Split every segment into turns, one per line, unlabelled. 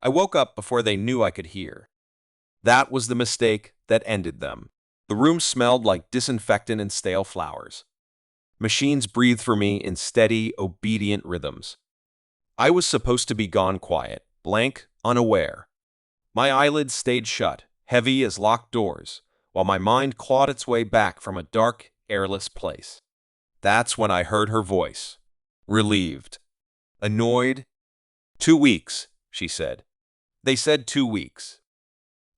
I woke up before they knew I could hear. That was the mistake that ended them. The room smelled like disinfectant and stale flowers. Machines breathed for me in steady, obedient rhythms. I was supposed to be gone quiet, blank, unaware. My eyelids stayed shut, heavy as locked doors, while my mind clawed its way back from a dark, airless place. That's when I heard her voice. Relieved. Annoyed. 2 weeks, she said. They said 2 weeks.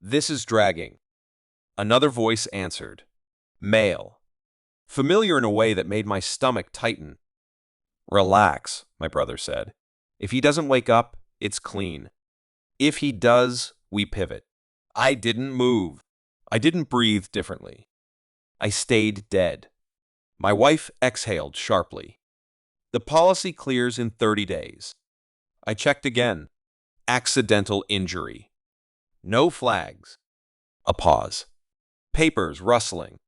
This is dragging. Another voice answered. Male. Familiar in a way that made my stomach tighten. Relax, my brother said. If he doesn't wake up, it's clean. If he does, we pivot. I didn't move. I didn't breathe differently. I stayed dead. My wife exhaled sharply. The policy clears in 30 days. I checked again. Accidental injury. No flags. A pause. Papers rustling.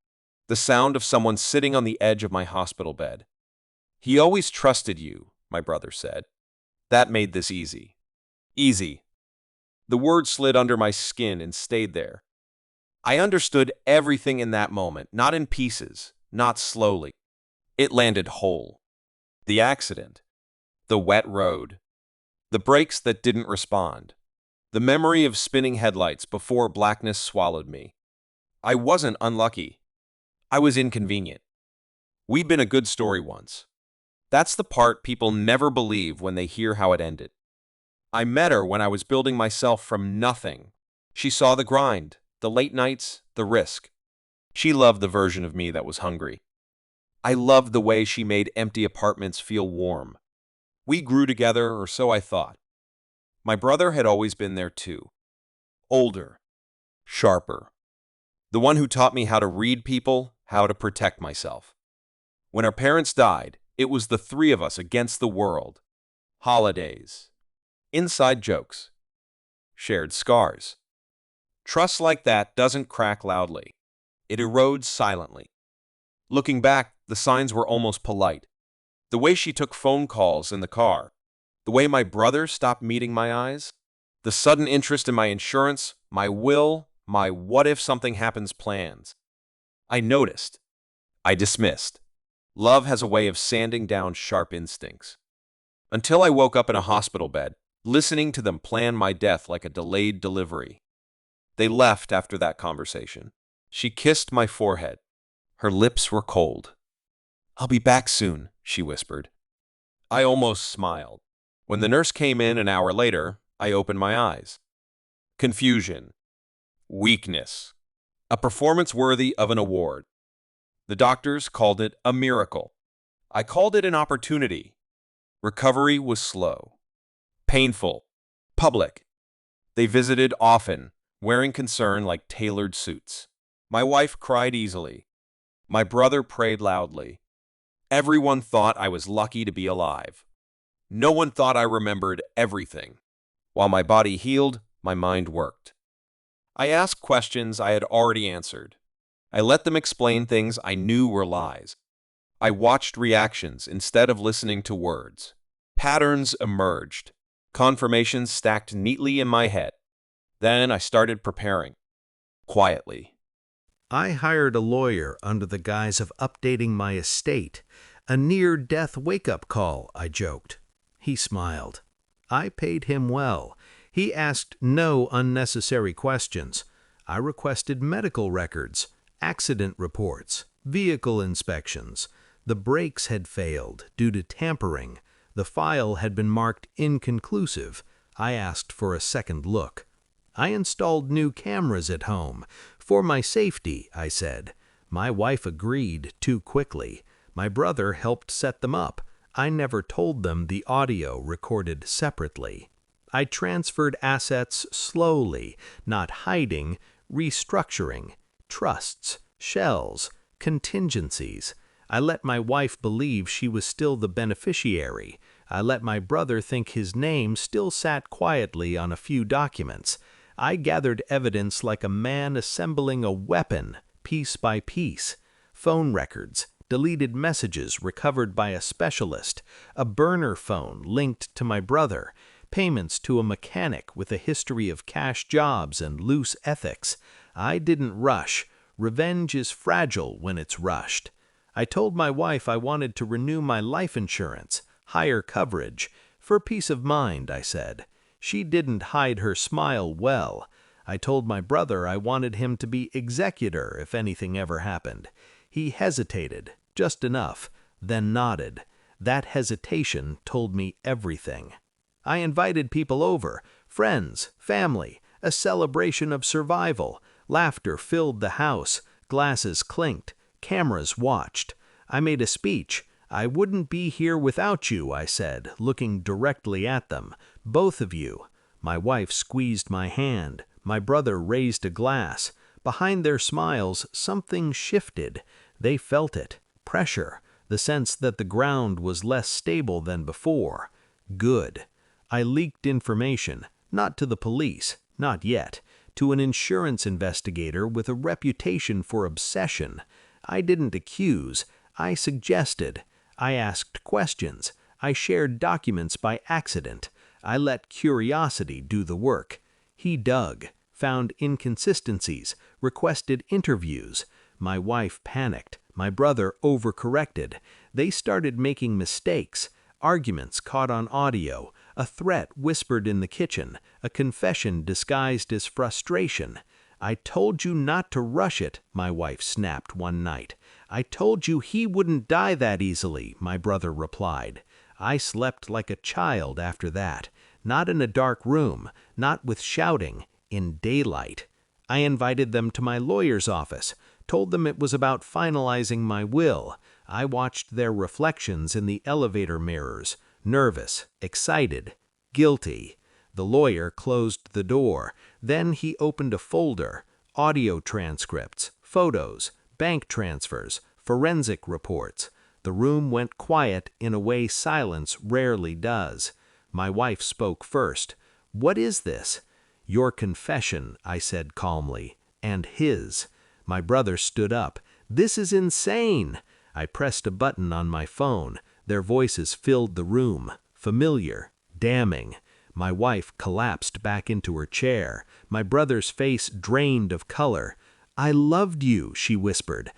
The sound of someone sitting on the edge of my hospital bed. He always trusted you, my brother said. That made this easy. Easy. The word slid under my skin and stayed there. I understood everything in that moment, not in pieces, not slowly. It landed whole. The accident. The wet road. The brakes that didn't respond. The memory of spinning headlights before blackness swallowed me. I wasn't unlucky. I was inconvenient. We'd been a good story once. That's the part people never believe when they hear how it ended. I met her when I was building myself from nothing. She saw the grind, the late nights, the risk. She loved the version of me that was hungry. I loved the way she made empty apartments feel warm. We grew together, or so I thought. My brother had always been there too. Older. Sharper. The one who taught me how to read people, how to protect myself. When our parents died, it was the three of us against the world. Holidays. Inside jokes. Shared scars. Trust like that doesn't crack loudly. It erodes silently. Looking back, the signs were almost polite. The way she took phone calls in the car. The way my brother stopped meeting my eyes. The sudden interest in my insurance, my will, my what if something happens plans. I noticed. I dismissed. Love has a way of sanding down sharp instincts. Until I woke up in a hospital bed, listening to them plan my death like a delayed delivery. They left after that conversation. She kissed my forehead. Her lips were cold. I'll be back soon, she whispered. I almost smiled. When the nurse came in an hour later, I opened my eyes. Confusion. Weakness. A performance worthy of an award. The doctors called it a miracle. I called it an opportunity. Recovery was slow. Painful. Public. They visited often, wearing concern like tailored suits. My wife cried easily. My brother prayed loudly. Everyone thought I was lucky to be alive. No one thought I remembered everything. While my body healed, my mind worked. I asked questions I had already answered. I let them explain things I knew were lies. I watched reactions instead of listening to words. Patterns emerged. Confirmations stacked neatly in my head. Then I started preparing. Quietly.
I hired a lawyer under the guise of updating my estate. A near-death wake-up call, I joked. He smiled. I paid him well. He asked no unnecessary questions. I requested medical records, accident reports, vehicle inspections. The brakes had failed due to tampering. The file had been marked inconclusive. I asked for a second look. I installed new cameras at home. For my safety, I said. My wife agreed too quickly. My brother helped set them up. I never told them the audio recorded separately. I transferred assets slowly, not hiding, restructuring, trusts, shells, contingencies. I let my wife believe she was still the beneficiary. I let my brother think his name still sat quietly on a few documents. I gathered evidence like a man assembling a weapon, piece by piece. Phone records, deleted messages recovered by a specialist, a burner phone linked to my brother, payments to a mechanic with a history of cash jobs and loose ethics. I didn't rush. Revenge is fragile when it's rushed. I told my wife I wanted to renew my life insurance, higher coverage. For peace of mind, I said. She didn't hide her smile well. I told my brother I wanted him to be executor if anything ever happened. He hesitated, just enough, then nodded. That hesitation told me everything. I invited people over, friends, family, a celebration of survival. Laughter filled the house, glasses clinked, cameras watched. I made a speech. I wouldn't be here without you, I said, looking directly at them. Both of you. My wife squeezed my hand. My brother raised a glass. Behind their smiles, something shifted. They felt it. Pressure. The sense that the ground was less stable than before. Good. I leaked information, not to the police, not yet, to an insurance investigator with a reputation for obsession. I didn't accuse. I suggested. I asked questions. I shared documents by accident. I let curiosity do the work. He dug, found inconsistencies, requested interviews. My wife panicked. My brother overcorrected. They started making mistakes. Arguments caught on audio, a threat whispered in the kitchen, a confession disguised as frustration. I told you not to rush it, my wife snapped one night. I told you he wouldn't die that easily, my brother replied. I slept like a child after that, not in a dark room, not with shouting, in daylight. I invited them to my lawyer's office, told them it was about finalizing my will. I watched their reflections in the elevator mirrors, nervous, excited, guilty. The lawyer closed the door. Then he opened a folder, audio transcripts, photos, bank transfers, forensic reports. The room went quiet in a way silence rarely does. My wife spoke first. "What is this?" "Your confession," I said calmly, "and his." My brother stood up. "This is insane!" I pressed a button on my phone. Their voices filled the room, familiar, damning. My wife collapsed back into her chair. My brother's face drained of color. "I loved you," she whispered.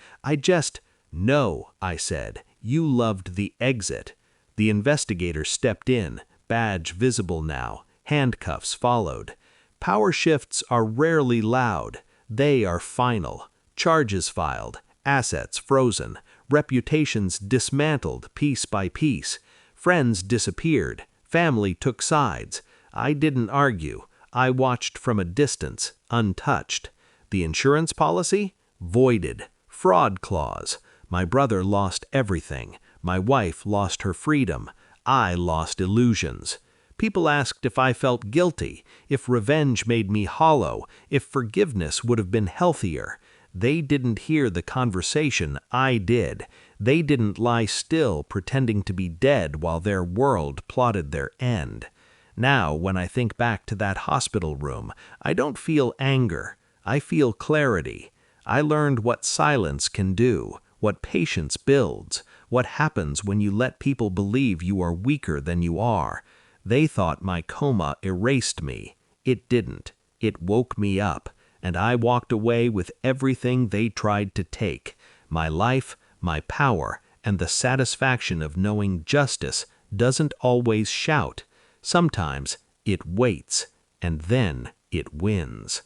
"No," I said. "You loved the exit." The investigator stepped in, badge visible now. Handcuffs followed. Power shifts are rarely loud. They are final. Charges filed, assets frozen, reputations dismantled piece by piece. Friends disappeared, family took sides. I didn't argue. I watched from a distance, untouched. The insurance policy? Voided. Fraud clause. My brother lost everything. My wife lost her freedom. I lost illusions. People asked if I felt guilty, if revenge made me hollow, if forgiveness would have been healthier. They didn't hear the conversation, I did. They didn't lie still pretending to be dead while their world plotted their end. Now, when I think back to that hospital room, I don't feel anger. I feel clarity. I learned what silence can do, what patience builds, what happens when you let people believe you are weaker than you are. They thought my coma erased me. It didn't. It woke me up. And I walked away with everything they tried to take, my life, my power, and the satisfaction of knowing justice doesn't always shout. Sometimes it waits, and then it wins.